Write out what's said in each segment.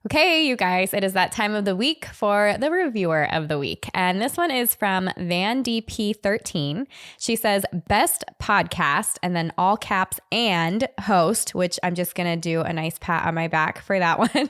Okay, you guys, it is that time of the week for the reviewer of the week. And this one is from VanDP13. She says, best podcast, and then all caps, and host, which I'm just going to do a nice pat on my back for that one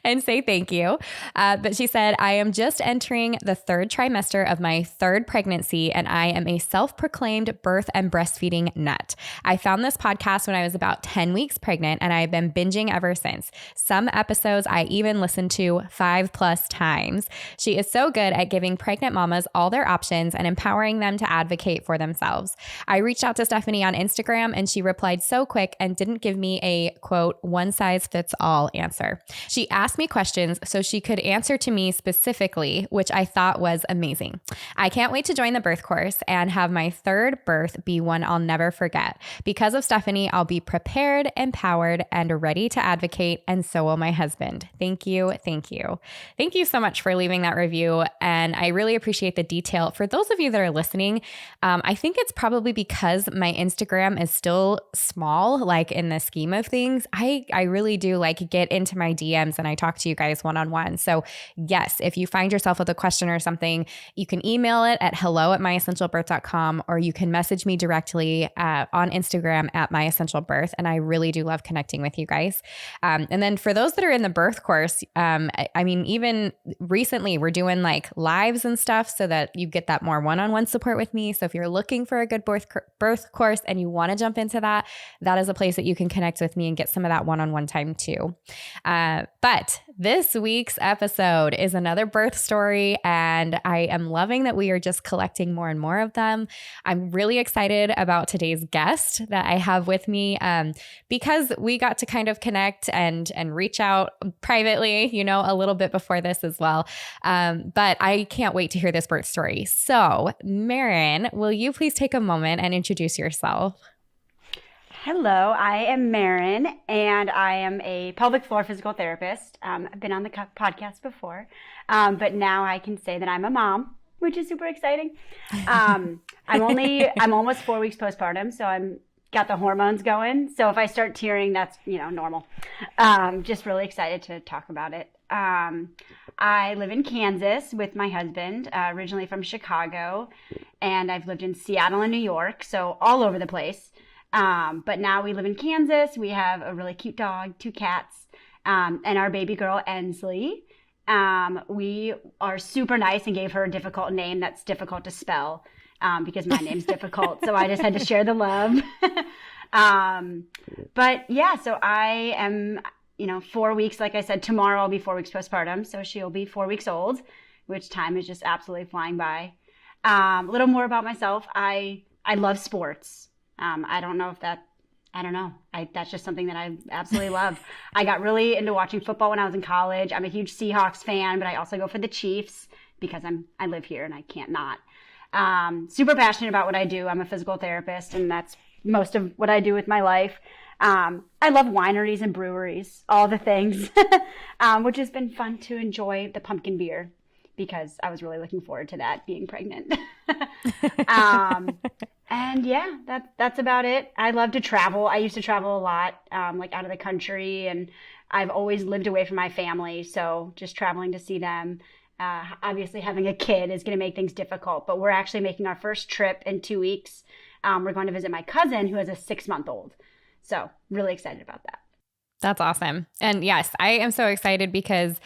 and say thank you. But she said, I am just entering the third trimester of my third pregnancy, and I am a self-proclaimed birth and breastfeeding nut. I found this podcast when I was about 10 weeks pregnant, and I have been binging ever since. Some episodes I even listened to 5+ times. She is so good at giving pregnant mamas all their options and empowering them to advocate for themselves. I reached out to Stephanie on Instagram and she replied so quick and didn't give me a quote, one size fits all answer. She asked me questions so she could answer to me specifically, which I thought was amazing. I can't wait to join the birth course and have my third birth be one I'll never forget. Because of Stephanie, I'll be prepared, empowered, and ready to advocate, and so will my husband. Thank you. Thank you. Thank you so much for leaving that review. And I really appreciate the detail. For those of you that are listening, I think it's probably because my Instagram is still small, like in the scheme of things. I really do like get into my DMs and I talk to you guys one-on-one. So yes, if you find yourself with a question or something, you can email it at hello@myessentialbirth.com, or you can message me directly on Instagram at myessentialbirth. And I really do love connecting with you guys. And then for those that are in the birth course, I mean, even recently we're doing like lives and stuff so that you get that more one-on-one support with me. So if you're looking for a good birth course and you want to jump into that, that is a place that you can connect with me and get some of that one-on-one time too. But this week's episode is another birth story, and I am loving that we are just collecting more and more of them. I'm really excited about today's guest that I have with me because we got to kind of connect and reach out privately, you know, a little bit before this as well. But I can't wait to hear this birth story. So, Marin, will you please take a moment and introduce yourself? Hello, I am Marin, and I am a pelvic floor physical therapist. I've been on the podcast before, but now I can say that I'm a mom, which is super exciting. I'm almost 4 weeks postpartum, so I'm got the hormones going. So if I start tearing, that's, normal. Just really excited to talk about it. I live in Kansas with my husband, originally from Chicago, and I've lived in Seattle and New York, so all over the place. But now we live in Kansas. We have a really cute dog, 2 cats, and our baby girl, Ensley. We are super nice and gave her a difficult name that's difficult to spell. Because my name's difficult. So I just had to share the love. But yeah, so I am, 4 weeks, like I said, tomorrow I'll be 4 weeks postpartum. So she'll be 4 weeks old, which time is just absolutely flying by. A little more about myself. I love sports. I don't know. That's just something that I absolutely love. I got really into watching football when I was in college. I'm a huge Seahawks fan, but I also go for the Chiefs because I live here and I can't not. Super passionate about what I do. I'm a physical therapist, and that's most of what I do with my life. I love wineries and breweries, all the things, which has been fun to enjoy the pumpkin beer because I was really looking forward to that being pregnant. And yeah, that's about it. I love to travel. I used to travel a lot, like out of the country, and I've always lived away from my family. So just traveling to see them. Obviously, having a kid is going to make things difficult, but we're actually making our first trip in 2 weeks. We're going to visit my cousin who has a 6-month-old. So really excited about that. That's awesome. And yes, I am so excited because,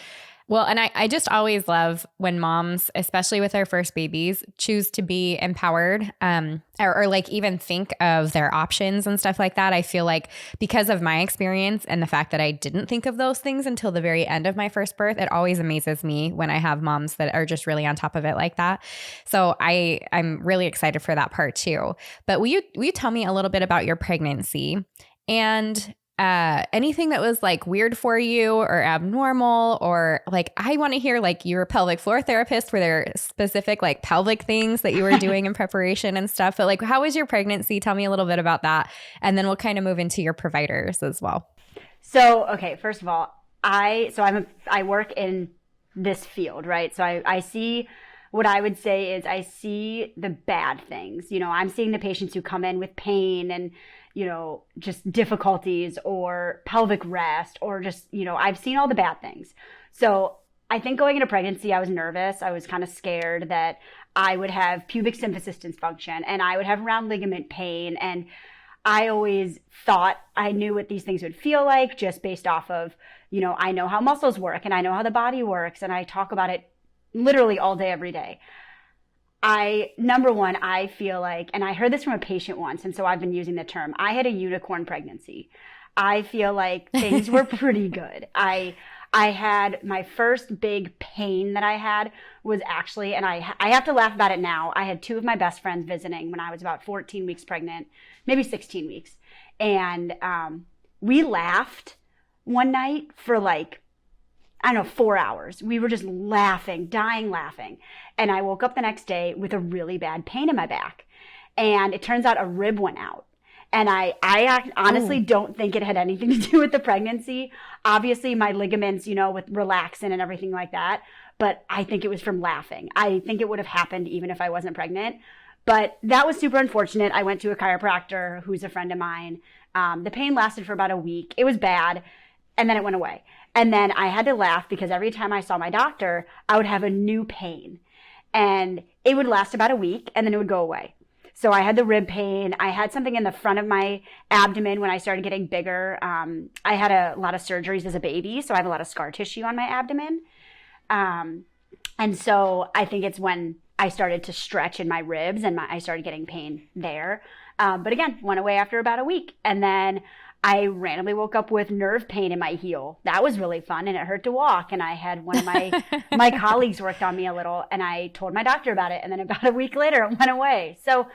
well, and I just always love when moms, especially with their first babies, choose to be empowered or like even think of their options and stuff like that. I feel like because of my experience and the fact that I didn't think of those things until the very end of my first birth, it always amazes me when I have moms that are just really on top of it like that. So I'm really excited for that part too. But will you tell me a little bit about your pregnancy and anything that was like weird for you or abnormal, or like, I want to hear like you're a pelvic floor therapist. Were there specific like pelvic things that you were doing in preparation and stuff? But like, how was your pregnancy? Tell me a little bit about that. And then we'll kind of move into your providers as well. So, okay, first of all, I work in this field, right? So I see, what I would say is I see the bad things. I'm seeing the patients who come in with pain and just difficulties or pelvic rest or just, I've seen all the bad things. So I think going into pregnancy, I was nervous. I was kind of scared that I would have pubic symphysis dysfunction and I would have round ligament pain. And I always thought I knew what these things would feel like just based off of, I know how muscles work and I know how the body works. And I talk about it literally all day, every day. Number one, I feel like, and I heard this from a patient once, and so I've been using the term, I had a unicorn pregnancy. I feel like things were pretty good. I had my first big pain that I had was actually, and I have to laugh about it now. I had two of my best friends visiting when I was about 14 weeks pregnant, maybe 16 weeks. And we laughed one night for 4 hours. We were just laughing, dying laughing. And I woke up the next day with a really bad pain in my back. And it turns out a rib went out. And I honestly don't think it had anything to do with the pregnancy. Obviously, my ligaments, with relaxin and everything like that. But I think it was from laughing. I think it would have happened even if I wasn't pregnant. But that was super unfortunate. I went to a chiropractor who's a friend of mine. The pain lasted for about a week. It was bad. And then it went away. And then I had to laugh because every time I saw my doctor, I would have a new pain. And it would last about a week and then it would go away. So I had the rib pain. I had something in the front of my abdomen when I started getting bigger. I had a lot of surgeries as a baby, so I have a lot of scar tissue on my abdomen. And so I think it's when I started to stretch in my ribs and I started getting pain there. But again, went away after about a week. And then I randomly woke up with nerve pain in my heel. That was really fun, and it hurt to walk. And I had one of my colleagues worked on me a little, and I told my doctor about it. And then about a week later, it went away. So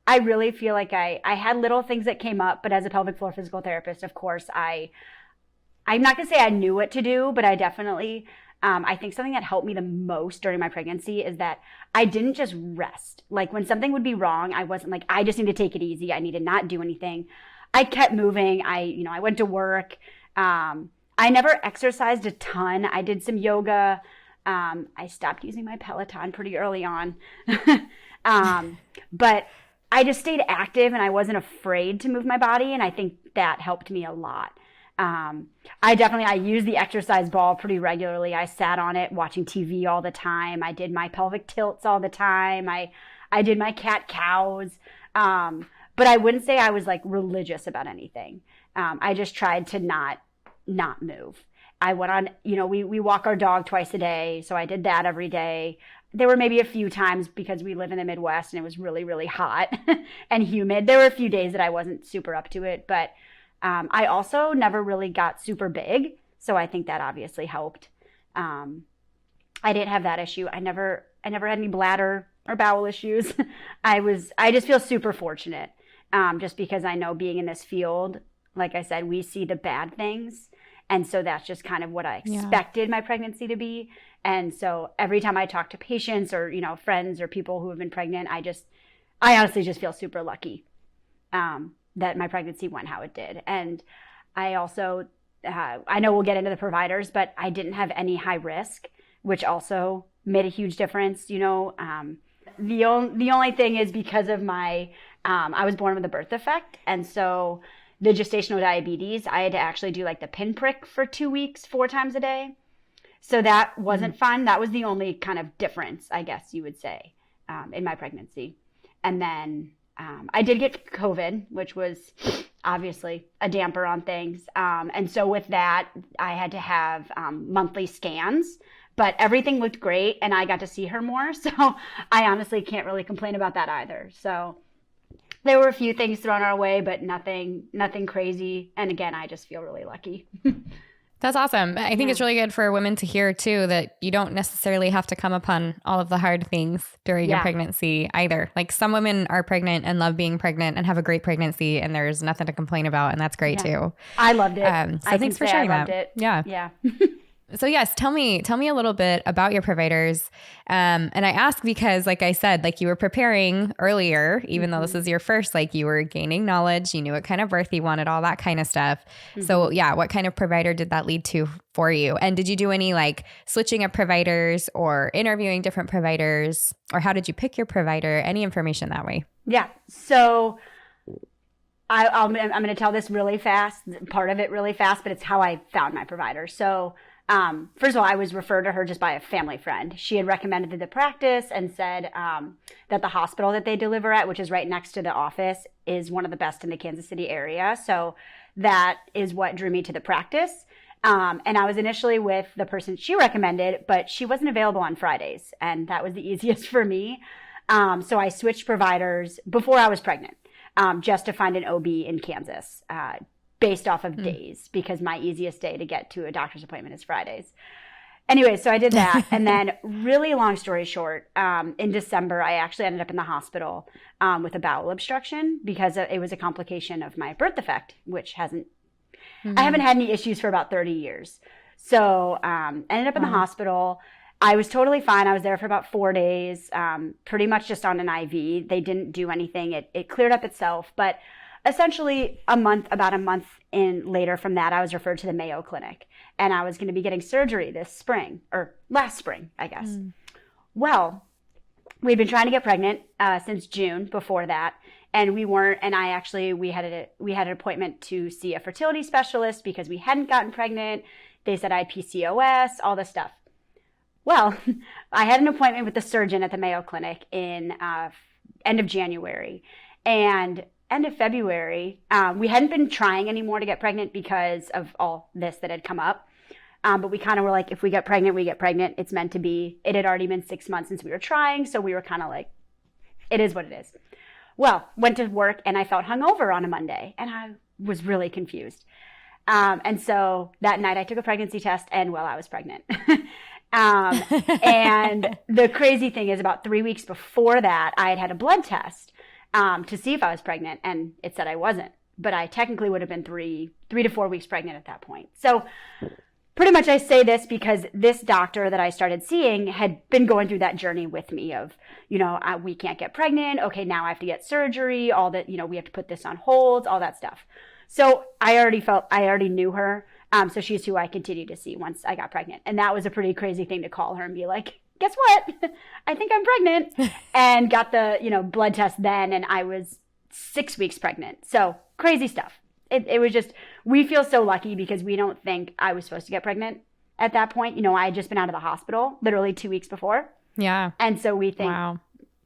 I really feel like I had little things that came up, but as a pelvic floor physical therapist, of course, I'm not going to say I knew what to do, but I definitely, I think something that helped me the most during my pregnancy is that I didn't just rest. Like when something would be wrong, I wasn't like, I just need to take it easy. I need to not do anything. I kept moving. I went to work. I never exercised a ton. I did some yoga. I stopped using my Peloton pretty early on. But I just stayed active and I wasn't afraid to move my body. And I think that helped me a lot. I used the exercise ball pretty regularly. I sat on it watching TV all the time. I did my pelvic tilts all the time. I did my cat cows. But I wouldn't say I was like religious about anything. I just tried to not move. I went on, we walk our dog twice a day. So I did that every day. There were maybe a few times because we live in the Midwest and it was really, really hot and humid. There were a few days that I wasn't super up to it, but I also never really got super big. So I think that obviously helped. I didn't have that issue. I never had any bladder or bowel issues. I just feel super fortunate. Just because I know being in this field, like I said, we see the bad things. And so that's just kind of what I expected my pregnancy to be. And so every time I talk to patients or, friends or people who have been pregnant, I honestly just feel super lucky that my pregnancy went how it did. And I also, I know we'll get into the providers, but I didn't have any high risk, which also made a huge difference. The only thing is because of I was born with a birth defect. And so the gestational diabetes, I had to actually do like the pinprick for 2 weeks, 4 times a day. So that wasn't fun. That was the only kind of difference, I guess you would say, in my pregnancy. And then I did get COVID, which was obviously a damper on things. And so with that, I had to have monthly scans. But everything looked great, and I got to see her more. So I honestly can't really complain about that either. So there were a few things thrown our way, but nothing crazy. And again, I just feel really lucky. That's awesome. I think it's really good for women to hear too, that you don't necessarily have to come upon all of the hard things during your pregnancy either. Like some women are pregnant and love being pregnant and have a great pregnancy and there's nothing to complain about. And that's great too. I loved it. So thanks for sharing that. It. Yeah. So yes, tell me a little bit about your providers. And I ask because, like I said, like you were preparing earlier, even though this is your first, like you were gaining knowledge, you knew what kind of birth you wanted, all that kind of stuff. So yeah, what kind of provider did that lead to for you? And did you do any like switching of providers or interviewing different providers, or how did you pick your provider? Any information that way? Yeah. So I'm going to tell this really fast, part of it really fast, but it's how I found my provider. So, first of all, I was referred to her just by a family friend. She had recommended the practice and said that the hospital that they deliver at, which is right next to the office, is one of the best in the Kansas City area. So that is what drew me to the practice. And I was initially with the person she recommended, but she wasn't available on Fridays, and that was the easiest for me. So I switched providers before I was pregnant, just to find an OB in Kansas, based off of days, because my easiest day to get to a doctor's appointment is Fridays. Anyway, so I did that. And then, really long story short, in December, I actually ended up in the hospital with a bowel obstruction because it was a complication of my birth defect, which I haven't had any issues for about 30 years. So ended up in the hospital. I was totally fine. I was there for about 4 days, pretty much just on an IV. They didn't do anything. It cleared up itself. But essentially about a month in later from that, I was referred to the Mayo Clinic. And I was going to be getting surgery this spring, or last spring, I guess. Well, we'd been trying to get pregnant since June before that. And we weren't, and we had an appointment to see a fertility specialist because we hadn't gotten pregnant. They said I had PCOS, all this stuff. Well, I had an appointment with the surgeon at the Mayo Clinic in end of January. And end of February, we hadn't been trying anymore to get pregnant because of all this that had come up. But we kind of were like, if we get pregnant, we get pregnant. It's meant to be. It had already been 6 months since we were trying. So we were kind of like, it is what it is. Well, went to work and I felt hungover on a Monday and I was really confused. And so that night I took a pregnancy test and, well, I was pregnant. And the crazy thing is about 3 weeks before that, I had a blood test to see if I was pregnant and it said I wasn't. But I technically would have been three to 4 weeks pregnant at that point. So pretty much I say this because this doctor that I started seeing had been going through that journey with me of, we can't get pregnant. Okay, now I have to get surgery, all that, we have to put this on hold, all that stuff. So I already knew her. So she's who I continued to see once I got pregnant. And that was a pretty crazy thing to call her and be like, guess what? I think I'm pregnant. And got the, blood test then. And I was 6 weeks pregnant. So crazy stuff. It was just, we feel so lucky because we don't think I was supposed to get pregnant at that point. I had just been out of the hospital literally 2 weeks before. Yeah. And so we think wow.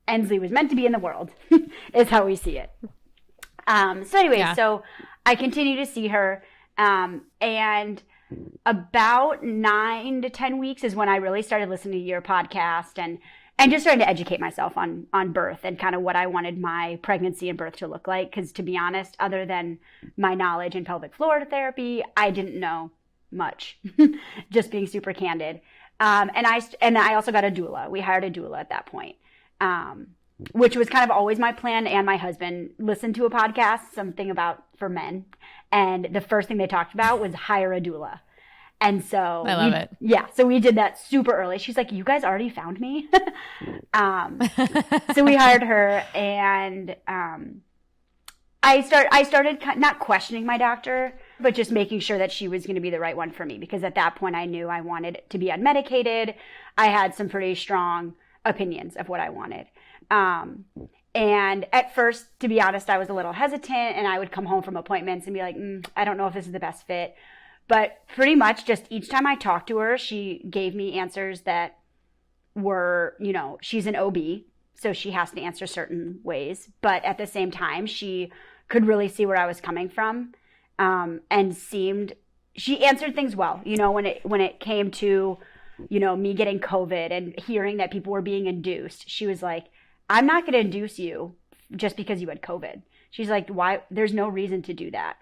Ensley was meant to be in the world is how we see it. So I continue to see her. And about 9 to 10 weeks is when I really started listening to your podcast and just starting to educate myself on birth and kind of what I wanted my pregnancy and birth to look like. Because to be honest, other than my knowledge in pelvic floor therapy, I didn't know much, just being super candid. And I also got a doula. We hired a doula at that point, which was kind of always my plan. And my husband listened to a podcast, something about for men. And the first thing they talked about was hire a doula. And so I love it. Yeah. So we did that super early. She's like, you guys already found me. So we hired her and, I started not questioning my doctor, but just making sure that she was going to be the right one for me. Because at that point I knew I wanted to be unmedicated. I had some pretty strong opinions of what I wanted. And at first, to be honest, I was a little hesitant and I would come home from appointments and be like, I don't know if this is the best fit. But pretty much just each time I talked to her, she gave me answers that were, she's an OB, so she has to answer certain ways. But at the same time, she could really see where I was coming from, and she answered things well. When it came to, me getting COVID and hearing that people were being induced, she was like, I'm not going to induce you just because you had COVID. She's like, why? There's no reason to do that.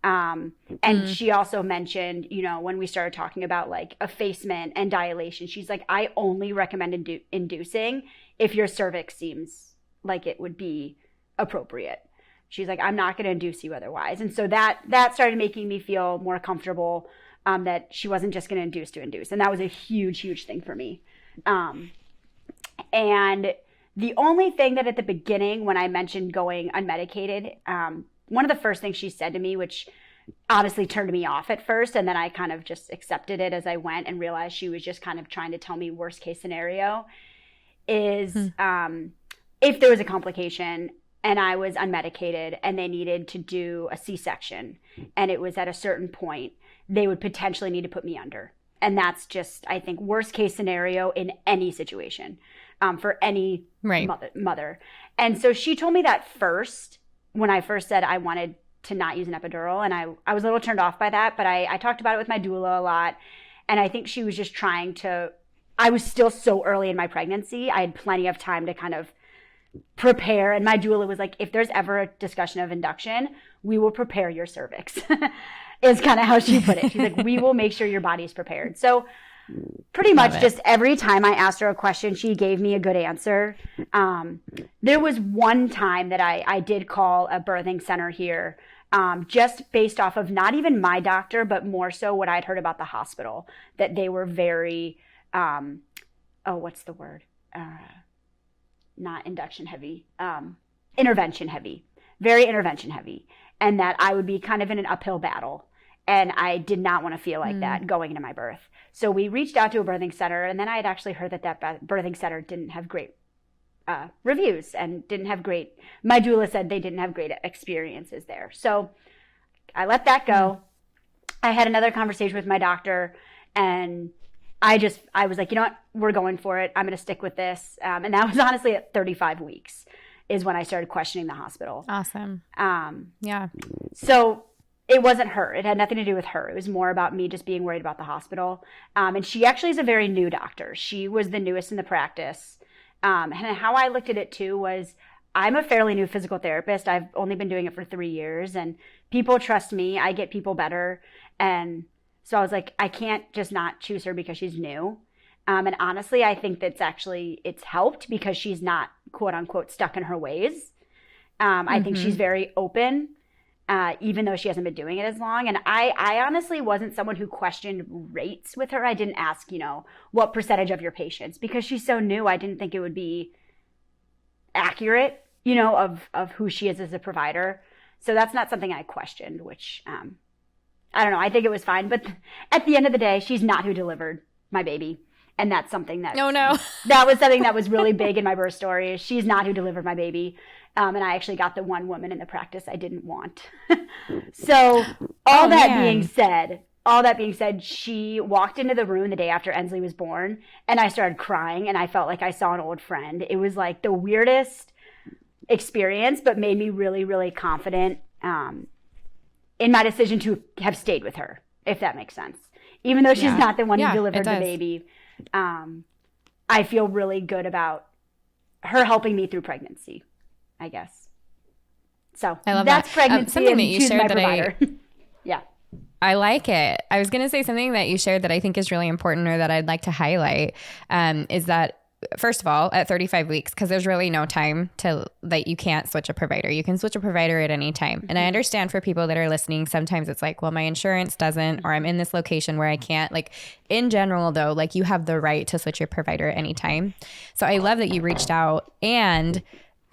And she also mentioned, when we started talking about like effacement and dilation, she's like, I only recommend inducing if your cervix seems like it would be appropriate. She's like, I'm not going to induce you otherwise. And so that started making me feel more comfortable, that she wasn't just going to induce. And that was a huge, huge thing for me. And the only thing that at the beginning, when I mentioned going unmedicated, one of the first things she said to me, which honestly turned me off at first, and then I kind of just accepted it as I went and realized she was just kind of trying to tell me worst case scenario, is if there was a complication, and I was unmedicated and they needed to do a C-section, and it was at a certain point, they would potentially need to put me under. And that's just, I think, worst case scenario in any situation for any mother. And so she told me that first, when I first said I wanted to not use an epidural. And I was a little turned off by that, but I talked about it with my doula a lot. And I think she was just trying to, I was still so early in my pregnancy. I had plenty of time to kind of prepare. And my doula was like, if there's ever a discussion of induction, we will prepare your cervix, is kind of how she put it. She's like, we will make sure your body's prepared. So pretty much just every time I asked her a question, she gave me a good answer. There was one time that I did call a birthing center here, just based off of not even my doctor, but more so what I'd heard about the hospital, that they were very, what's the word? Not induction heavy, intervention heavy, very intervention heavy. And that I would be kind of in an uphill battle. And I did not want to feel like that going into my birth. So we reached out to a birthing center, and then I had actually heard that birthing center didn't have great reviews and didn't have great, my doula said they didn't have great experiences there. So I let that go. I had another conversation with my doctor, and I was like, you know what, we're going for it. I'm going to stick with this. And that was honestly at 35 weeks is when I started questioning the hospital. Awesome. Yeah. So it wasn't her. It had nothing to do with her. It was more about me just being worried about the hospital. And she actually is a very new doctor. She was the newest in the practice. And how I looked at it too was, I'm a fairly new physical therapist. I've only been doing it for 3 years, and people trust me. I get people better. And so I was like, I can't just not choose her because she's new. And honestly, I think it's helped because she's not, quote unquote, stuck in her ways. I think she's very open, even though she hasn't been doing it as long. And I honestly wasn't someone who questioned rates with her. I didn't ask, what percentage of your patients, because she's so new. I didn't think it would be accurate, of who she is as a provider. So that's not something I questioned, which, I don't know. I think it was fine. But at the end of the day, she's not who delivered my baby. And that's something that that was something that was really big in my birth story. She's not who delivered my baby. And I actually got the one woman in the practice I didn't want. So all that being said, she walked into the room the day after Ensley was born, and I started crying, and I felt like I saw an old friend. It was like the weirdest experience, but made me really, really confident in my decision to have stayed with her, if that makes sense. Even though she's not the one who delivered the baby, I feel really good about her helping me through pregnancy, I guess. So I love that's that. Pregnancy. Something that you shared that yeah. I like it. I was going to say something that you shared that I think is really important, or that I'd like to highlight, is that, first of all, at 35 weeks, because there's really no time that you can't switch a provider. You can switch a provider at any time. And I understand for people that are listening, sometimes it's like, well, my insurance doesn't, or I'm in this location where I can't. Like, in general, though, like, you have the right to switch your provider at any time. So I love that you reached out. And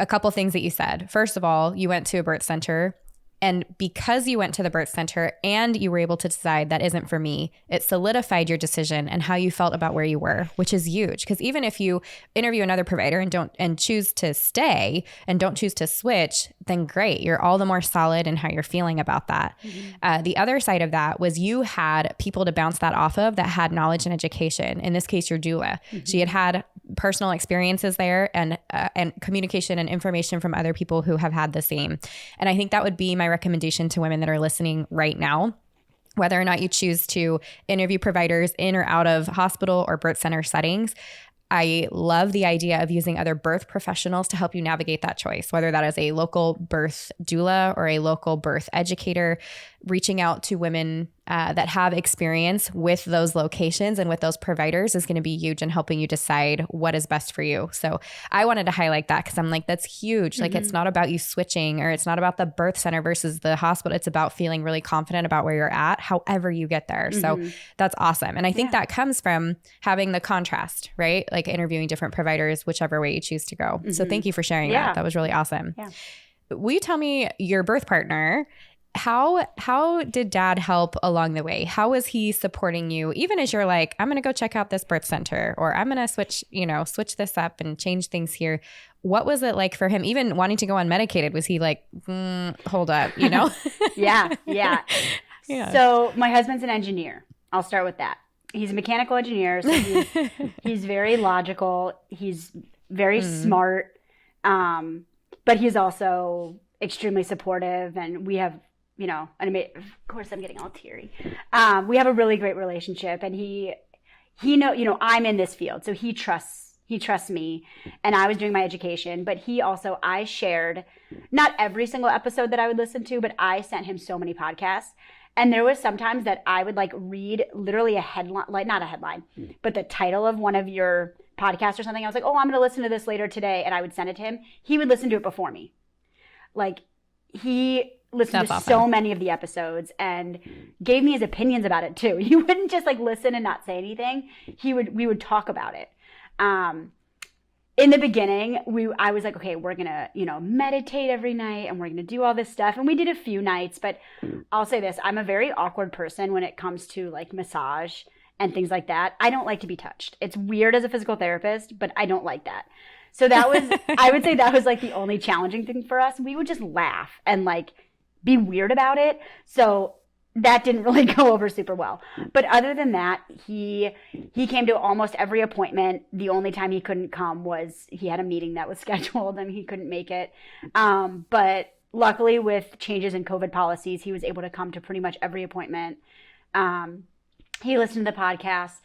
a couple things that you said. First of all, you went to a birth center. And because you went to the birth center and you were able to decide that isn't for me, it solidified your decision and how you felt about where you were, which is huge. Because even if you interview another provider and choose to stay and don't choose to switch, then great. You're all the more solid in how you're feeling about that. The other side of that was you had people to bounce that off of that had knowledge and education. In this case, your doula. She had personal experiences there and communication and information from other people who have had the same. And I think that would be my recommendation to women that are listening right now, whether or not you choose to interview providers in or out of hospital or birth center settings. I love the idea of using other birth professionals to help you navigate that choice, whether that is a local birth doula or a local birth educator. Reaching out to women that have experience with those locations and with those providers is going to be huge in helping you decide what is best for you. So I wanted to highlight that because I'm like, that's huge. Like, it's not about you switching, or it's not about the birth center versus the hospital. It's about feeling really confident about where you're at, however you get there. So that's awesome. And I think that comes from having the contrast, right? Like interviewing different providers, whichever way you choose to go. So thank you for sharing that. That was really awesome. Will you tell me, your birth partner how did dad help along the way? How was he supporting you, even as you're like, I'm going to go check out this birth center, or I'm going to switch this up and change things here? What was it like for him, even wanting to go unmedicated? Was he like, hold up, Yeah. So my husband's an engineer. I'll start with that. He's a mechanical engineer. So he's very logical. He's very smart. But he's also extremely supportive. And we have, of course I'm getting all teary. We have a really great relationship, and he I'm in this field. So he trusts me, and I was doing my education, but I shared not every single episode that I would listen to, but I sent him so many podcasts. And there was sometimes that I would like read literally a headline, like not a headline, but the title of one of your podcasts or something. I was like, oh, I'm going to listen to this later today. And I would send it to him. He would listen to it before me. Like he listened to so many of the episodes and gave me his opinions about it too. He wouldn't just like listen and not say anything. We would talk about it. In the beginning, I was like, okay, we're going to, meditate every night, and we're going to do all this stuff. And we did a few nights, but I'll say this, I'm a very awkward person when it comes to like massage and things like that. I don't like to be touched. It's weird as a physical therapist, but I don't like that. So that was, I would say that was like the only challenging thing for us. We would just laugh and like be weird about it. So that didn't really go over super well. But other than that, he came to almost every appointment. The only time he couldn't come was he had a meeting that was scheduled and he couldn't make it. But luckily, with changes in COVID policies, he was able to come to pretty much every appointment. He listened to the podcast.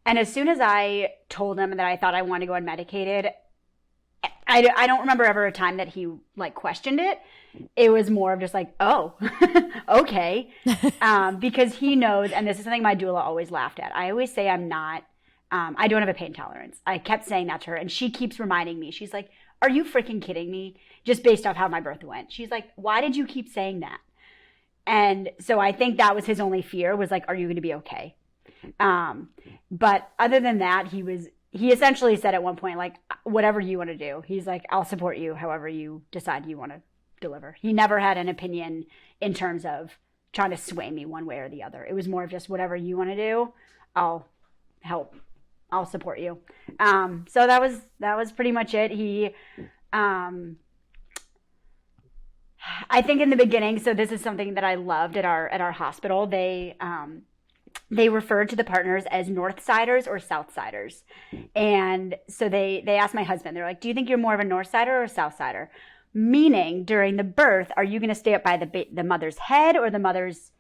And as soon as I told him that I thought I wanted to go unmedicated, I don't remember ever a time that he like questioned it. It was more of just like, oh, okay. Because he knows, and this is something my doula always laughed at. I always say I don't have a pain tolerance. I kept saying that to her, and she keeps reminding me. She's like, are you freaking kidding me? Just based off how my birth went. She's like, why did you keep saying that? And so I think that was his only fear, was like, are you going to be okay? But other than that, he essentially said at one point, like, whatever you want to do. He's like, I'll support you however you decide you want to deliver. He never had an opinion in terms of trying to sway me one way or the other. It was more of just whatever you want to do, I'll help. I'll support you. So that was pretty much it. I think in the beginning, so this is something that I loved at our hospital. They referred to the partners as Northsiders or Southsiders. And so they asked my husband, they're like, do you think you're more of a Northsider or a Southsider? Meaning, during the birth, are you going to stay up by the mother's head or the mother's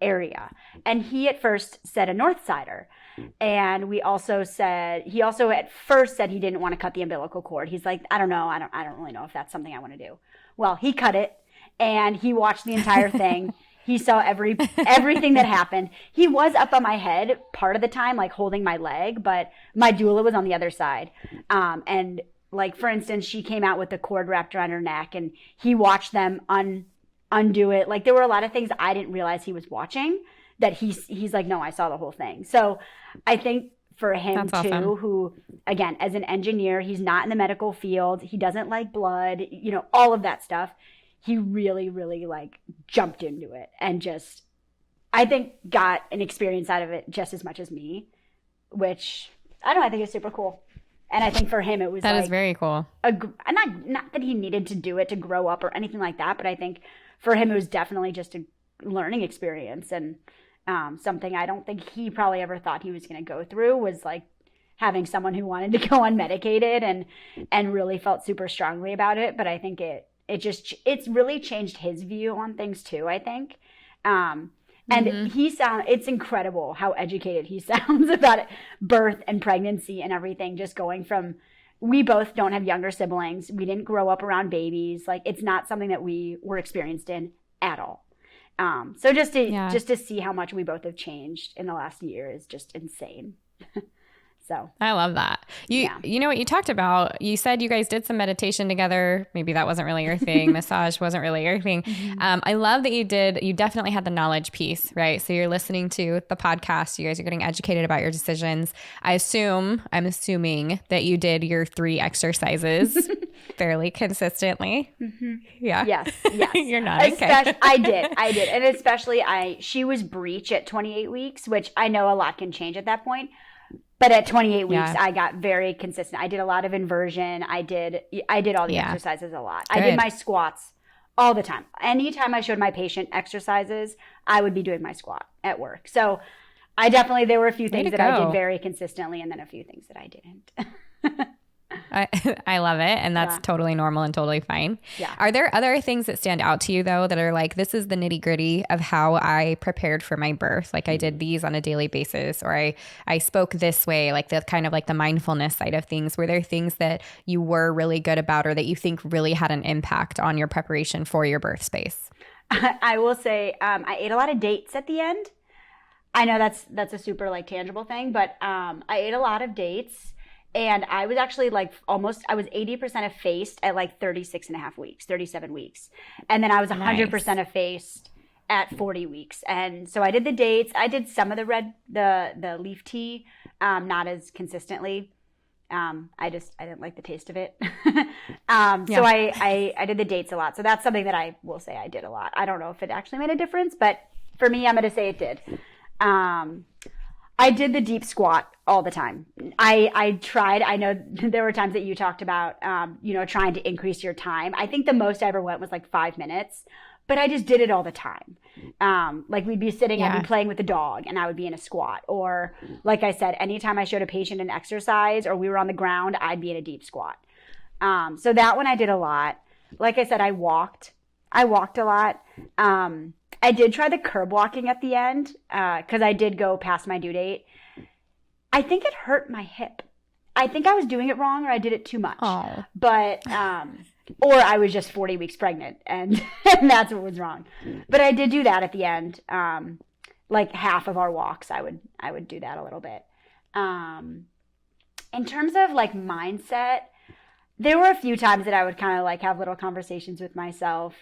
area? And he at first said a Northsider. And he also at first said he didn't want to cut the umbilical cord. He's like, I don't know. I don't really know if that's something I want to do. Well, he cut it, and he watched the entire thing. He saw everything that happened. He was up on my head part of the time, like holding my leg, but my doula was on the other side. And like, for instance, she came out with the cord wrapped around her neck, and he watched them undo it. Like, there were a lot of things I didn't realize he was watching that he's like, no, I saw the whole thing. So I think for him too, awesome. Who, again, as an engineer, he's not in the medical field. He doesn't like blood, all of that stuff. He really, really like jumped into it and just, I think, got an experience out of it just as much as me, which I think is super cool. And I think for him, it was that is very cool. Not that he needed to do it to grow up or anything like that, but I think for him, it was definitely just a learning experience, and something I don't think he probably ever thought he was going to go through was like having someone who wanted to go unmedicated and really felt super strongly about it. But I think it's really changed his view on things too, I think. And it's incredible how educated he sounds about it, birth and pregnancy and everything, just going from, we both don't have younger siblings. We didn't grow up around babies. Like, it's not something that we were experienced in at all. So just to see how much we both have changed in the last year is just insane. So I love that. You know what you talked about? You said you guys did some meditation together. Maybe that wasn't really your thing. Massage wasn't really your thing. I love that you definitely had the knowledge piece, right? So you're listening to the podcast. You guys are getting educated about your decisions. I'm assuming that you did your 3 exercises fairly consistently. Yeah. Yes. You're nodding. Okay. I did. And especially she was breech at 28 weeks, which I know a lot can change at that point. But at 28 weeks, I got very consistent. I did a lot of inversion. I did all the exercises a lot. Good. I did my squats all the time. Anytime I showed my patient exercises, I would be doing my squat at work. So there were a few things that I did very consistently and then a few things that I didn't. I love it. And that's totally normal and totally fine. Yeah. Are there other things that stand out to you though, that are like, this is the nitty gritty of how I prepared for my birth? Like I did these on a daily basis, or I spoke this way, like the kind of like the mindfulness side of things. Were there things that you were really good about or that you think really had an impact on your preparation for your birth space? I will say, I ate a lot of dates at the end. I know that's a super like tangible thing, but I ate a lot of dates. And I was actually I was 80% effaced at like 37 weeks. And then I was 100% effaced at 40 weeks. And so I did the dates. I did some of the leaf tea, not as consistently. I didn't like the taste of it. So I did the dates a lot. So that's something that I will say I did a lot. I don't know if it actually made a difference, but for me, I'm going to say it did. I did the deep squat all the time. I tried. I know there were times that you talked about, trying to increase your time. I think the most I ever went was like 5 minutes, but I just did it all the time. Like we'd be sitting, I'd be playing with the dog and I would be in a squat. Or like I said, anytime I showed a patient an exercise or we were on the ground, I'd be in a deep squat. So that one I did a lot. Like I said, I walked a lot. I did try the curb walking at the end because I did go past my due date. I think it hurt my hip. I think I was doing it wrong or I did it too much. Oh. But or I was just 40 weeks pregnant and that's what was wrong. But I did do that at the end. Like half of our walks, I would do that a little bit. In terms of like mindset, there were a few times that I would kind of like have little conversations with myself.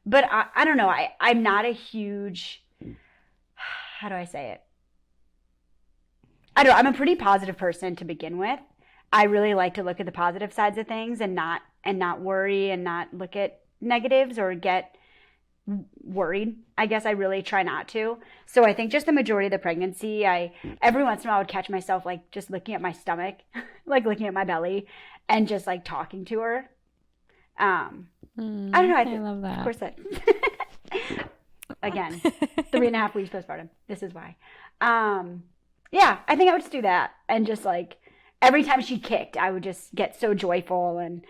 But I don't know. I'm not a huge, how do I say it? I don't know. I'm a pretty positive person to begin with. I really like to look at the positive sides of things and not worry and not look at negatives or get worried. I guess I really try not to. So I think just the majority of the pregnancy, every once in a while I would catch myself like just looking at my stomach, like looking at my belly and just like talking to her. I don't know. I love that. Of course, again, 3.5 weeks postpartum. This is why. Yeah, I think I would just do that. And just like every time she kicked, I would just get so joyful and,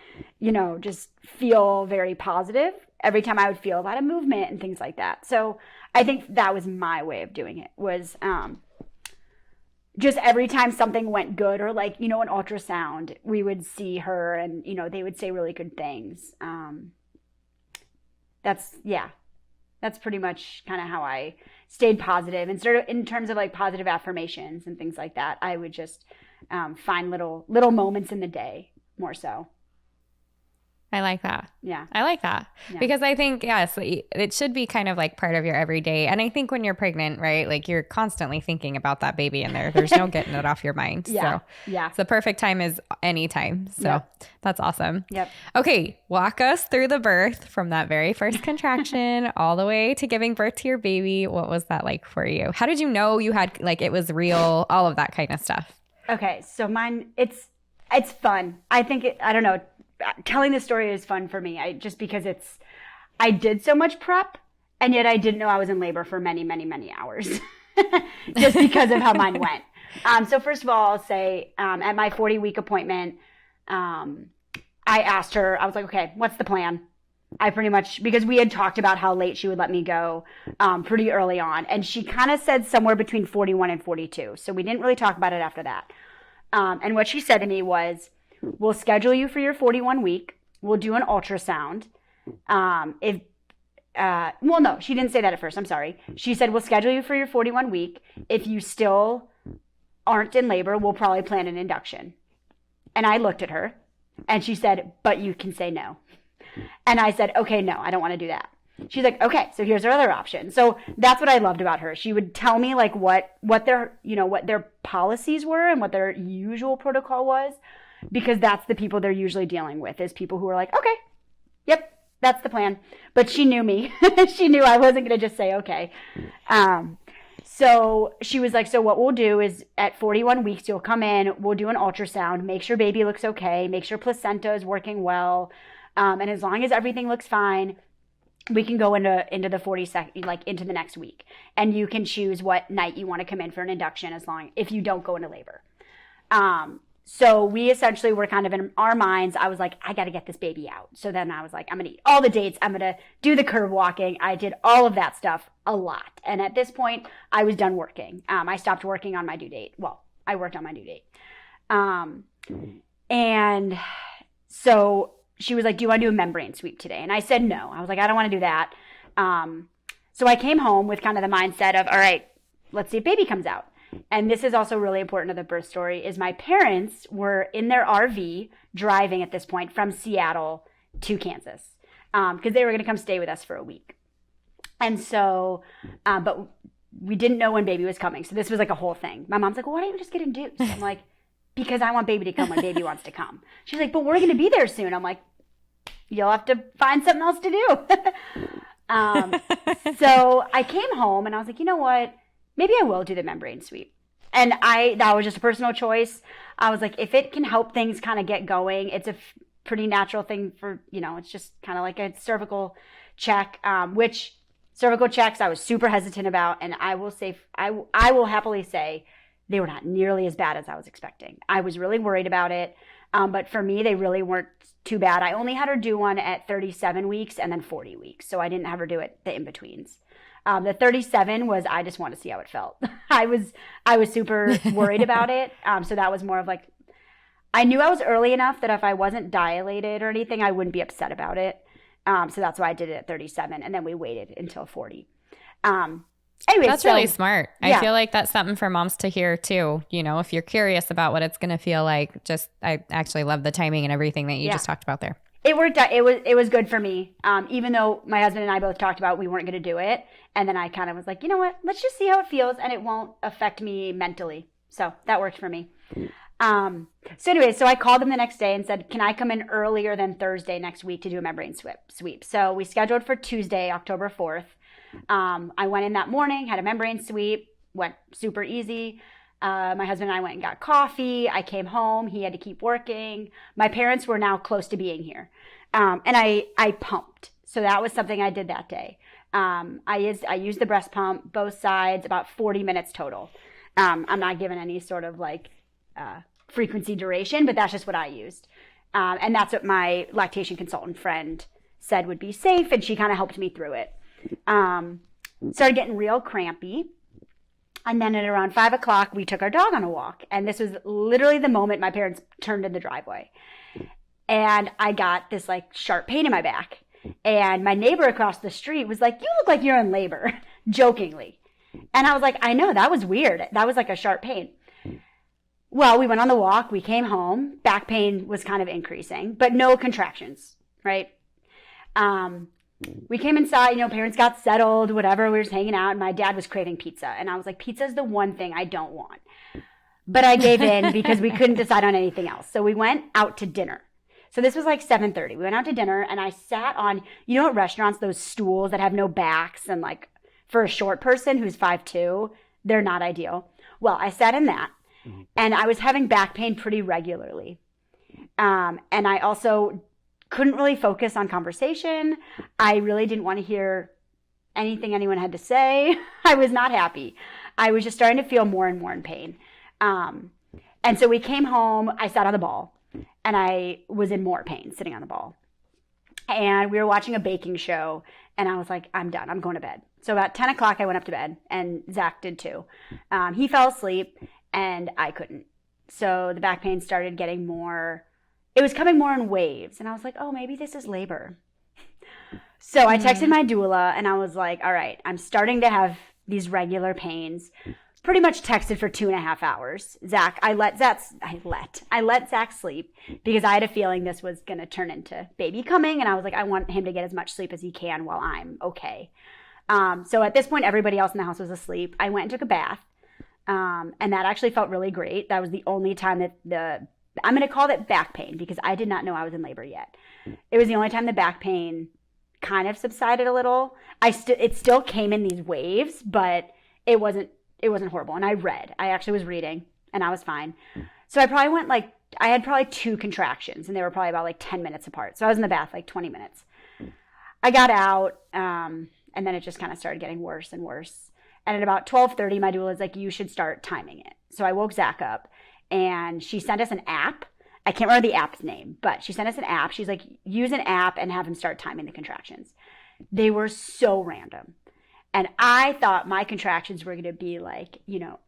just feel very positive every time I would feel a lot of movement and things like that. So I think that was my way of doing it was, just every time something went good or like, an ultrasound, we would see her and, they would say really good things. That's pretty much kind of how I stayed positive. And sort of in terms of like positive affirmations and things like that, I would just find little moments in the day more so. I like that. Yeah. I like that. Yeah. Because I think, yes, it should be kind of like part of your everyday. And I think when you're pregnant, right, like you're constantly thinking about that baby in there. There's no getting it off your mind. Yeah. So yeah. The perfect time is any time. So That's awesome. Yep. Okay. Walk us through the birth from that very first contraction all the way to giving birth to your baby. What was that like for you? How did you know you had, like, it was real, all of that kind of stuff? Okay. So mine, it's fun. I think I don't know. Telling the story is fun for me. Just because I did so much prep and yet I didn't know I was in labor for many, many, many hours just because of how mine went. So first of all, I'll say, at my 40-week appointment, I asked her, I was like, okay, what's the plan? I pretty much, because we had talked about how late she would let me go, pretty early on. And she kind of said somewhere between 41 and 42. So we didn't really talk about it after that. And what she said to me was, we'll schedule you for your 41 week. We'll do an ultrasound. No, she didn't say that at first. I'm sorry. She said, we'll schedule you for your 41 week. If you still aren't in labor, we'll probably plan an induction. And I looked at her and she said, but you can say no. And I said, okay, no, I don't want to do that. She's like, okay, so here's our other option. So that's what I loved about her. She would tell me like what their policies were and what their usual protocol was, because that's the people they're usually dealing with, is people who are like, okay, yep, that's the plan. But she knew me. She knew I wasn't going to just say okay. So she was like, so what we'll do is at 41 weeks, you'll come in, we'll do an ultrasound, make sure baby looks okay, make sure placenta is working well. And as long as everything looks fine, we can go into the 42nd, like into the next week. And you can choose what night you want to come in for an induction, if you don't go into labor. So we essentially were kind of in our minds, I was like, I got to get this baby out. So then I was like, I'm going to eat all the dates. I'm going to do the curve walking. I did all of that stuff a lot. And at this point, I was done working. I stopped working on my due date. Well, I worked on my due date. And so she was like, do you want to do a membrane sweep today? And I said no. I was like, I don't want to do that. So I came home with kind of the mindset of, all right, let's see if baby comes out. And this is also really important to the birth story, is my parents were in their RV driving at this point from Seattle to Kansas, because they were going to come stay with us for a week. And so, but we didn't know when baby was coming. So this was like a whole thing. My mom's like, well, why don't you just get induced? I'm like, because I want baby to come when baby wants to come. She's like, but we're going to be there soon. I'm like, you'll have to find something else to do. So I came home and I was like, you know what? Maybe I will do the membrane sweep. And that was just a personal choice. I was like, if it can help things kind of get going, it's a pretty natural thing for, it's just kind of like a cervical check, which cervical checks I was super hesitant about. And I will say, I will happily say they were not nearly as bad as I was expecting. I was really worried about it. But for me, they really weren't too bad. I only had her do one at 37 weeks and then 40 weeks. So I didn't have her do it the in-betweens. The 37 was, I just want to see how it felt. I was super worried about it. So that was more of like, I knew I was early enough that if I wasn't dilated or anything, I wouldn't be upset about it. So that's why I did it at 37. And then we waited until 40. Anyway, that's really smart. Yeah. I feel like that's something for moms to hear too. If you're curious about what it's going to feel like, I actually love the timing and everything that you just talked about there. It worked out. It was good for me. Even though my husband and I both talked about we weren't going to do it. And then I kind of was like, you know what? Let's just see how it feels. And it won't affect me mentally. So that worked for me. So anyway, so I called them the next day and said, can I come in earlier than Thursday next week to do a membrane sweep? So we scheduled for Tuesday, October 4th. I went in that morning, had a membrane sweep, went super easy. My husband and I went and got coffee. I came home. He had to keep working. My parents were now close to being here. And I pumped. So that was something I did that day. I used the breast pump, both sides, about 40 minutes total. I'm not given any sort of like frequency duration, but that's just what I used. And that's what my lactation consultant friend said would be safe. And she kind of helped me through it. Started getting real crampy. And then at around 5 o'clock, we took our dog on a walk. And this was literally the moment my parents turned in the driveway. And I got this like sharp pain in my back. And my neighbor across the street was like, you look like you're in labor, jokingly. And I was like, I know, that was weird. That was like a sharp pain. Well, we went on the walk. We came home. Back pain was kind of increasing, but no contractions, right? We came inside, parents got settled, whatever. We were just hanging out, and my dad was craving pizza. And I was like, pizza is the one thing I don't want. But I gave in because we couldn't decide on anything else. So we went out to dinner. So this was like 7:30. We went out to dinner, and I sat on, at restaurants, those stools that have no backs, and like for a short person who's 5'2", they're not ideal. Well, I sat in that, and I was having back pain pretty regularly. And I also couldn't really focus on conversation. I really didn't want to hear anything anyone had to say. I was not happy. I was just starting to feel more and more in pain. And so we came home. I sat on the ball, and I was in more pain sitting on the ball. And we were watching a baking show, and I was like, I'm done. I'm going to bed. So about 10 o'clock, I went up to bed, and Zach did too. He fell asleep, and I couldn't. So the back pain started getting more. It was coming more in waves. And I was like, oh, maybe this is labor. So I texted my doula, and I was like, all right, I'm starting to have these regular pains. pretty much texted for 2.5 hours. I let Zach sleep because I had a feeling this was going to turn into baby coming. And I was like, I want him to get as much sleep as he can while I'm okay. So at this point, everybody else in the house was asleep. I went and took a bath. And that actually felt really great. That was the only time that I'm going to call it back pain because I did not know I was in labor yet. It was the only time the back pain kind of subsided a little. It still came in these waves, but it wasn't horrible. And I actually was reading and I was fine. So I had probably 2 contractions and they were probably about like 10 minutes apart. So I was in the bath like 20 minutes. I got out, and then it just kind of started getting worse and worse. And at about 12:30, my doula was like, you should start timing it. So I woke Zach up and she sent us an app. I can't remember the app's name, but she sent us an app. She's like, use an app and have him start timing the contractions. They were so random. And I thought my contractions were going to be like,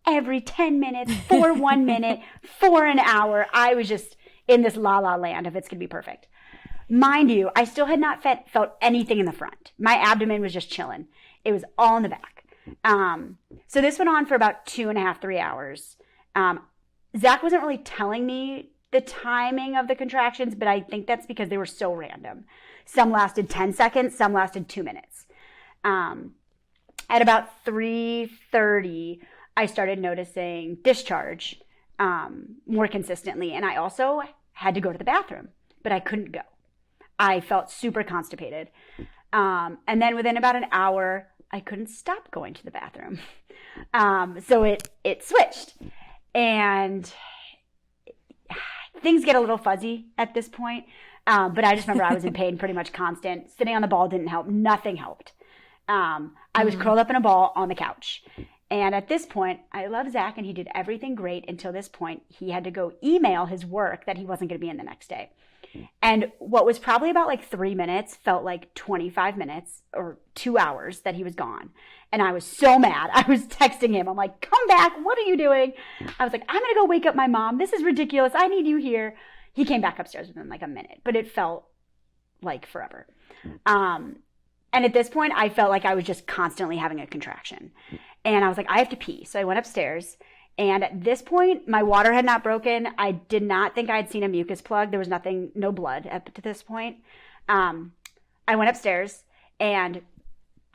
every 10 minutes, for 1 minute, for an hour. I was just in this la-la land of it's going to be perfect. Mind you, I still had not felt anything in the front. My abdomen was just chilling. It was all in the back. So this went on for about 2.5, 3 hours. Zach wasn't really telling me the timing of the contractions, but I think that's because they were so random. Some lasted 10 seconds, some lasted 2 minutes. At about 3:30, I started noticing discharge more consistently, and I also had to go to the bathroom, but I couldn't go. I felt super constipated. And then within about an hour, I couldn't stop going to the bathroom. So it switched. And things get a little fuzzy at this point. But I just remember I was in pain pretty much constant. Sitting on the ball didn't help. Nothing helped. I was curled up in a ball on the couch. And at this point, I love Zach and he did everything great until this point. He had to go email his work that he wasn't going to be in the next day. And what was probably about like 3 minutes felt like 25 minutes or 2 hours that he was gone. And I was so mad. I was texting him. I'm like, come back. What are you doing? I was like, I'm going to go wake up my mom. This is ridiculous. I need you here. He came back upstairs within like a minute, but it felt like forever. And at this point, I felt like I was just constantly having a contraction. And I was like, I have to pee. So I went upstairs. And at this point, my water had not broken. I did not think I had seen a mucus plug. There was no blood up to this point. I went upstairs and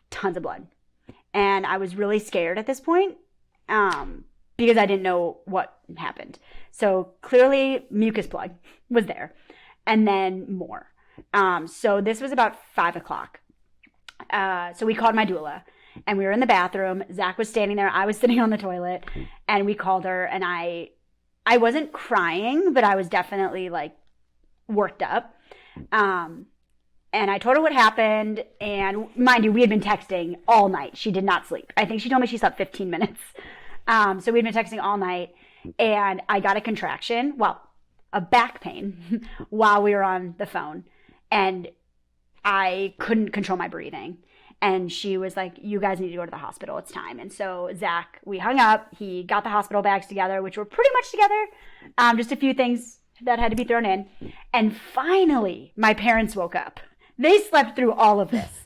tons of blood. And I was really scared at this point because I didn't know what happened. So clearly mucus plug was there and then more. So this was about 5 o'clock. So we called my doula. And we were in the bathroom. Zach was standing there. I was sitting on the toilet. And we called her. And I wasn't crying, but I was definitely like worked up. And I told her what happened. And mind you, we had been texting all night. She did not sleep. I think she told me she slept 15 minutes. So we'd been texting all night. And I got a contraction, a back pain while we were on the phone. And I couldn't control my breathing. And she was like, you guys need to go to the hospital. It's time. And so Zach, we hung up. He got the hospital bags together, which were pretty much together. Just a few things that had to be thrown in. And finally, my parents woke up. They slept through all of this.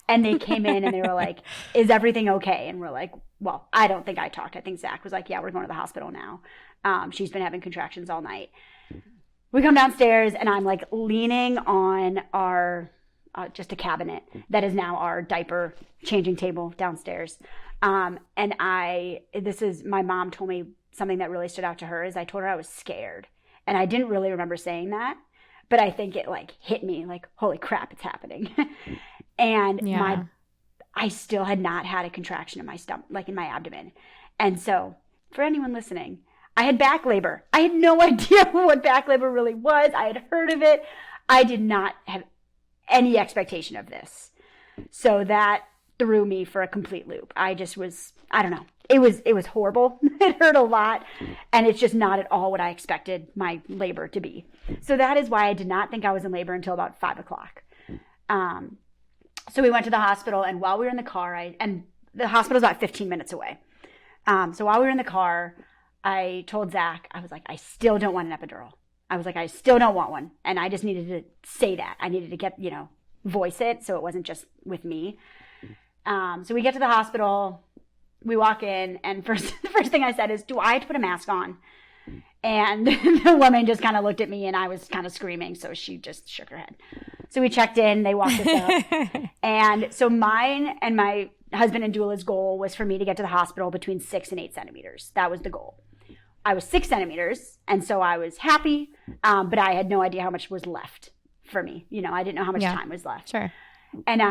And they came in and they were like, is everything okay? And we're like, well, I don't think I talked. I think Zach was like, yeah, we're going to the hospital now. She's been having contractions all night. We come downstairs and I'm like leaning on our... just a cabinet that is now our diaper changing table downstairs. And my mom told me something that really stood out to her is I told her I was scared. And I didn't really remember saying that, but I think it like hit me like, holy crap, it's happening. And I still had not had a contraction in my stomach, like in my abdomen. And so for anyone listening, I had back labor. I had no idea what back labor really was. I had heard of it. I did not have any expectation of this. So that threw me for a complete loop. I just was, I don't know. It was horrible. It hurt a lot. And it's just not at all what I expected my labor to be. So that is why I did not think I was in labor until about 5 o'clock. So we went to the hospital, and while we were in the car, and the hospital's about 15 minutes away. So while we were in the car, I told Zach, I was like, I still don't want an epidural. I was like, I still don't want one. And I just needed to say that. I needed to get, voice it so it wasn't just with me. So we get to the hospital. we walk in, and the first thing I said is, do I have to put a mask on? And the woman just kind of looked at me, and I was kind of screaming, so she just shook her head. So we checked in, they walked us up. And so mine and my husband and doula's goal was for me to get to the hospital between 6 and 8 centimeters. That was the goal. I was 6 centimeters, and so I was happy, but I had no idea how much was left for me. You know, I didn't know how much time was left. Sure. And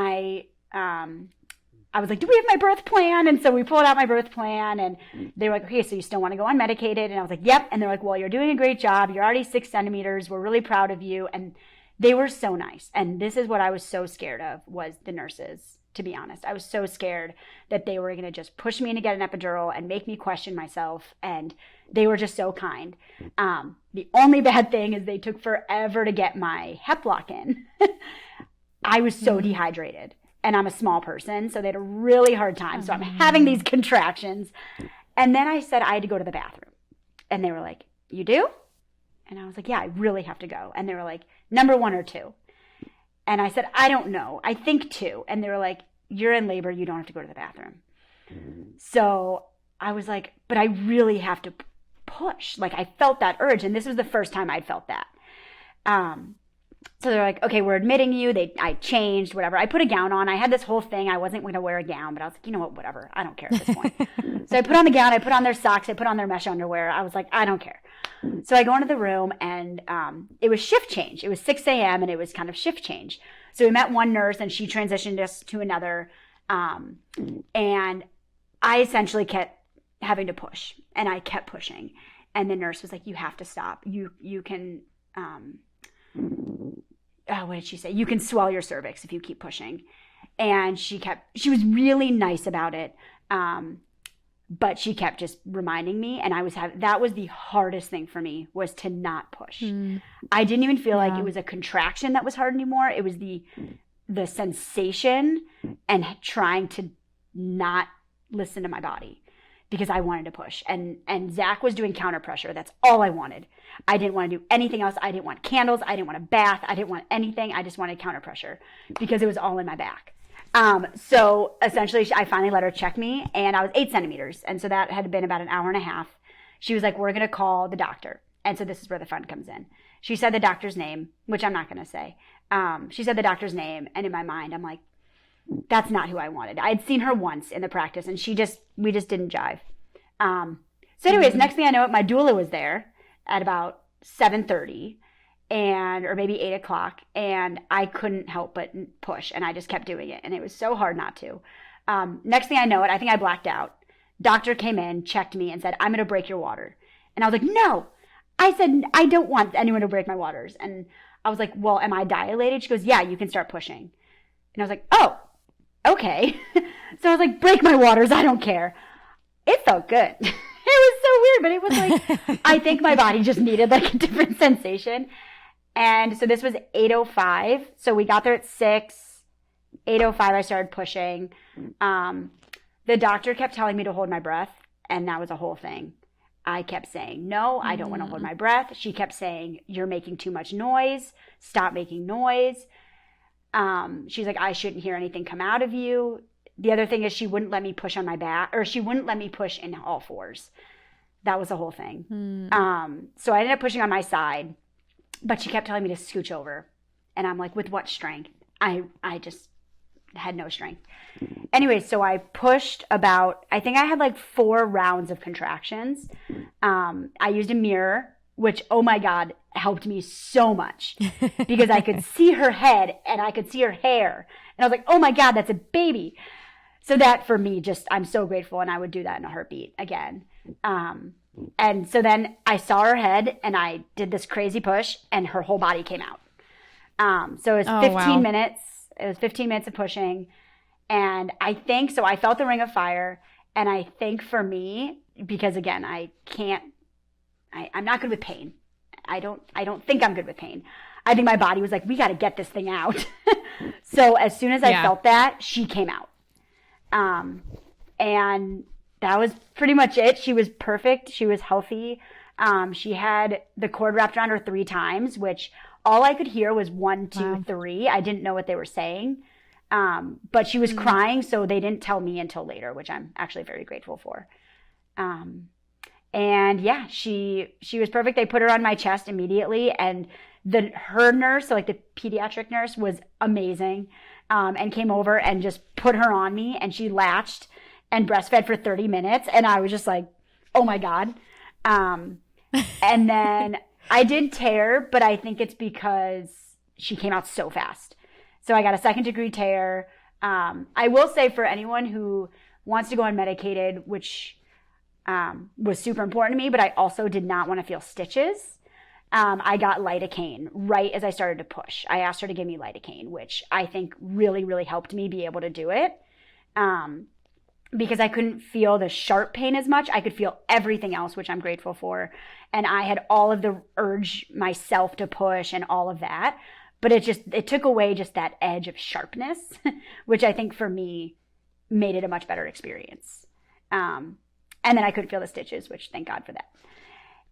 I was like, do we have my birth plan? And so we pulled out my birth plan, and they were like, okay, so you still want to go unmedicated? And I was like, yep. And they're like, well, you're doing a great job. You're already 6 centimeters. We're really proud of you. And they were so nice. And this is what I was so scared of, was the nurses, to be honest. I was so scared that they were going to just push me in to get an epidural and make me question myself. And they were just so kind. The only bad thing is they took forever to get my hep lock in. I was so dehydrated. And I'm a small person, so they had a really hard time. So I'm having these contractions. And then I said I had to go to the bathroom. And they were like, you do? And I was like, yeah, I really have to go. And they were like, number 1 or 2? And I said, I don't know. I think 2. And they were like, you're in labor. You don't have to go to the bathroom. So I was like, but I really have to push. Like, I felt that urge. And this was the first time I'd felt that. So they're like, okay, we're admitting you. I changed, whatever. I put a gown on. I had this whole thing. I wasn't going to wear a gown, but I was like, you know what, whatever. I don't care at this point. So I put on the gown. I put on their socks. I put on their mesh underwear. I was like, I don't care. So I go into the room, and it was shift change. It was 6 a.m. and it was kind of shift change. So we met one nurse, and she transitioned us to another. And I essentially kept having to push, and I kept pushing. And the nurse was like, you have to stop. You can... what did she say? You can swell your cervix if you keep pushing. And she was really nice about it. But she kept just reminding me, and that was the hardest thing for me, was to not push. I didn't even feel like it was a contraction that was hard anymore. It was the sensation and trying to not listen to my body, because I wanted to push. And Zach was doing counter pressure. That's all I wanted. I didn't want to do anything else. I didn't want candles. I didn't want a bath. I didn't want anything. I just wanted counter pressure, because it was all in my back. So essentially, I finally let her check me, and I was 8 centimeters. And so that had been about an hour and a half. She was like, we're going to call the doctor. And so this is where the fun comes in. She said the doctor's name, which I'm not going to say. She said the doctor's name. And in my mind, I'm like, that's not who I wanted. I'd seen her once in the practice, and we just didn't jive. So anyways, next thing I know, my doula was there at about 7:30 or maybe 8 o'clock, and I couldn't help but push, and I just kept doing it, and it was so hard not to. Next thing I know, I think I blacked out. Doctor came in, checked me, and said, I'm going to break your water. And I was like, no. I said, I don't want anyone to break my waters. And I was like, well, am I dilated? She goes, yeah, you can start pushing. And I was like, oh, okay. So I was like, break my waters. I don't care. It felt good. It was so weird, but it was like, I think my body just needed like a different sensation. And so this was 8:05. So we got there at 6. 8:05, I started pushing. The doctor kept telling me to hold my breath, and that was a whole thing. I kept saying, no, I don't want to hold my breath. She kept saying, you're making too much noise. Stop making noise. She's like, I shouldn't hear anything come out of you. The other thing is she wouldn't let me push on my back, or she wouldn't let me push in all fours. That was the whole thing. So I ended up pushing on my side, but she kept telling me to scooch over. And I'm like, with what strength? I just had no strength. Anyway, so I pushed I think I had like 4 rounds of contractions. I used a mirror, which, oh my God, helped me so much because I could see her head and I could see her hair. And I was like, oh my God, that's a baby. So that for me, I'm so grateful. And I would do that in a heartbeat again. And so then I saw her head and I did this crazy push and her whole body came out. So it was 15 minutes. It was 15 minutes of pushing. And I think, so I felt the ring of fire. And I think for me, because again, I'm not good with pain. I don't think I'm good with pain. I think my body was like, we got to get this thing out. So as soon as I felt that, she came out. And that was pretty much it. She was perfect. She was healthy. She had the cord wrapped around her 3 times, which all I could hear was 1, 2, 3. I didn't know what they were saying. But she was crying, so they didn't tell me until later, which I'm actually very grateful for. And yeah, she was perfect. They put her on my chest immediately, and her nurse, so like the pediatric nurse, was amazing, and came over and just put her on me, and she latched and breastfed for 30 minutes, and I was just like, oh my God. And then I did tear, but I think it's because she came out so fast. So I got a 2nd-degree tear. I will say, for anyone who wants to go unmedicated, which was super important to me, but I also did not want to feel stitches, I got lidocaine right as I started to push. I asked her to give me lidocaine, which I think really, really helped me be able to do it, because I couldn't feel the sharp pain as much. I could feel everything else, which I'm grateful for. And I had all of the urge myself to push and all of that. But it took away just that edge of sharpness, which I think for me made it a much better experience. And then I couldn't feel the stitches, which thank God for that.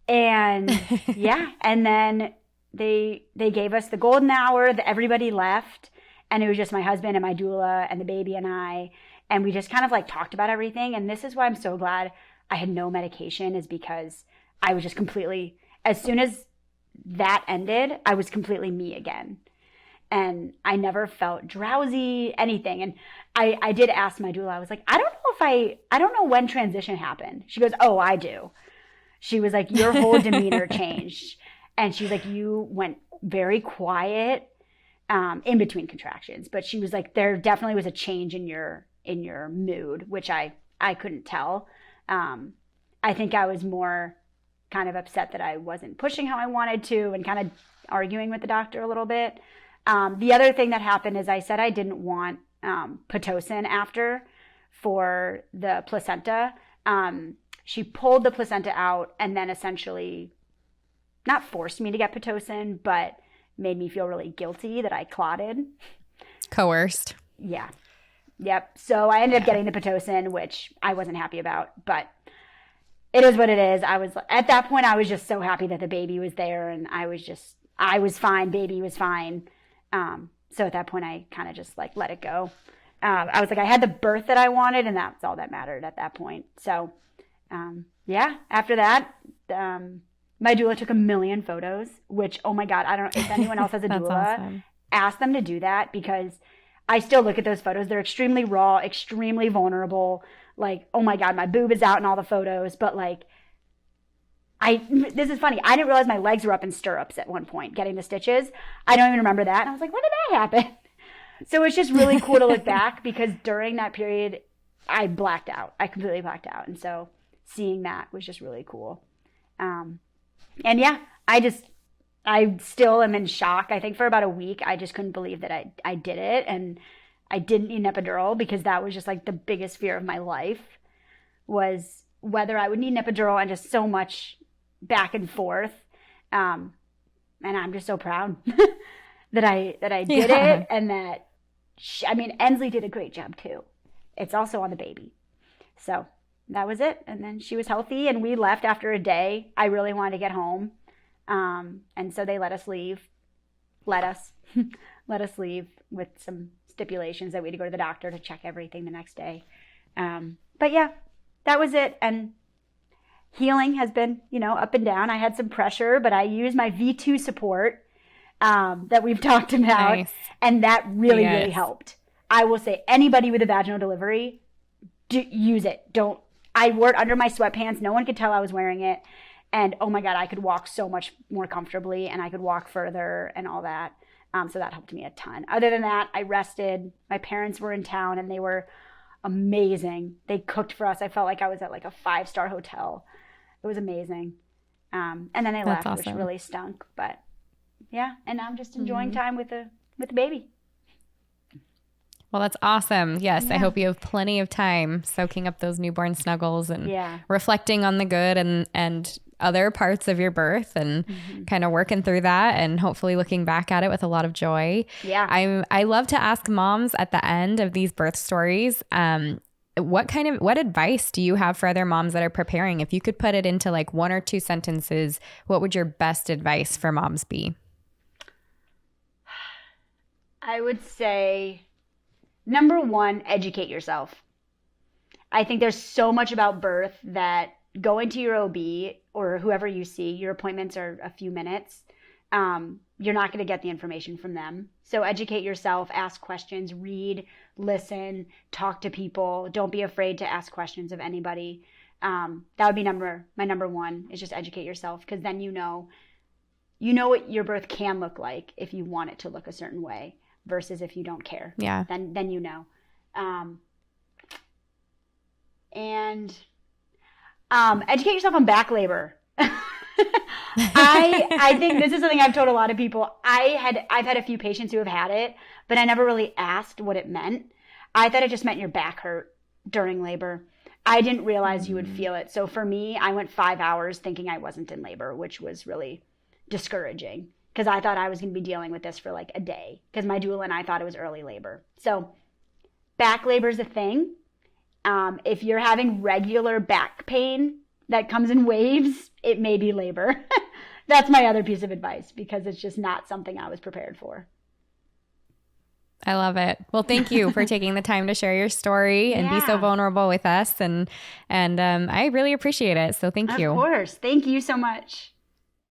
And yeah, and then they gave us the golden hour that everybody left. And it was just my husband and my doula and the baby and I. And we just kind of like talked about everything. And this is why I'm so glad I had no medication, is because I was just completely, as soon as that ended, I was completely me again. And I never felt drowsy, anything. And I did ask my doula, I was like, I don't know when transition happened. She goes, oh, I do. She was like, your whole demeanor changed. And she's like, you went very quiet in between contractions. But she was like, there definitely was a change in your mood, which I couldn't tell. I think I was more kind of upset that I wasn't pushing how I wanted to, and kind of arguing with the doctor a little bit. The other thing that happened is I said I didn't want Pitocin after for the placenta. She pulled the placenta out and then essentially not forced me to get Pitocin, but made me feel really guilty that I clotted. Coerced. Yeah. Yep. So I ended up getting the Pitocin, which I wasn't happy about, but it is what it is. At that point, I was just so happy that the baby was there, and I was fine. Baby was fine. So at that point, I kind of just like let it go. I was like, I had the birth that I wanted, and that's all that mattered at that point. So, yeah, after that, my doula took 1 million photos, which, oh my God, I don't know if anyone else has a doula, awesome. Ask them to do that, because I still look at those photos. They're extremely raw, extremely vulnerable. Like, oh my God, my boob is out in all the photos. But like, this is funny. I didn't realize my legs were up in stirrups at one point getting the stitches. I don't even remember that. And I was like, when did that happen? So it's just really cool to look back, because during that period, I blacked out. I completely blacked out. And so seeing that was just really cool. And yeah, I still am in shock. I think for about a week, I just couldn't believe that I did it. And I didn't need an epidural, because that was just like the biggest fear of my life, was whether I would need an epidural, and just so much back and forth. And I'm just so proud that I did it. And that, Ensley did a great job too. It's also on the baby. So that was it. And then she was healthy, and we left after a day. I really wanted to get home. And so they let us leave with some stipulations that we had to go to the doctor to check everything the next day. But yeah, that was it. And healing has been, up and down. I had some pressure, but I used my V2 support that we've talked about. Nice. And that really, really helped. I will say, anybody with a vaginal delivery, use it. I wore it under my sweatpants. No one could tell I was wearing it. And oh my God, I could walk so much more comfortably, and I could walk further and all that. So that helped me a ton. Other than that, I rested. My parents were in town, and they were amazing. They cooked for us. I felt like I was at like a 5-star hotel. It was amazing. And then they left, awesome. Which really stunk. But yeah, and now I'm just enjoying time with the baby. Well, that's awesome. Yes, yeah. I hope you have plenty of time soaking up those newborn snuggles and reflecting on the good and other parts of your birth, and kind of working through that, and hopefully looking back at it with a lot of joy. Yeah. I love to ask moms at the end of these birth stories, what advice do you have for other moms that are preparing? If you could put it into like 1 or 2 sentences, what would your best advice for moms be? I would say Number one, educate yourself. I think there's so much about birth that going to your OB or whoever you see, your appointments are a few minutes. You're not going to get the information from them. So educate yourself, ask questions, read, listen, talk to people. Don't be afraid to ask questions of anybody. That would be my number one is just educate yourself, because then you know what your birth can look like if you want it to look a certain way versus if you don't care. Yeah. Then you know. And educate yourself on back labor. I think this is something I've told a lot of people. I've had a few patients who have had it, but I never really asked what it meant. I thought it just meant your back hurt during labor. I didn't realize you would feel it. So for me, I went 5 hours thinking I wasn't in labor, which was really discouraging because I thought I was going to be dealing with this for like a day because my doula and I thought it was early labor. So back labor is a thing. If you're having regular back pain that comes in waves, it may be labor. That's my other piece of advice because it's just not something I was prepared for. I love it. Well, thank you for taking the time to share your story and be so vulnerable with us. And I really appreciate it. So thank you. Of course. Thank you so much.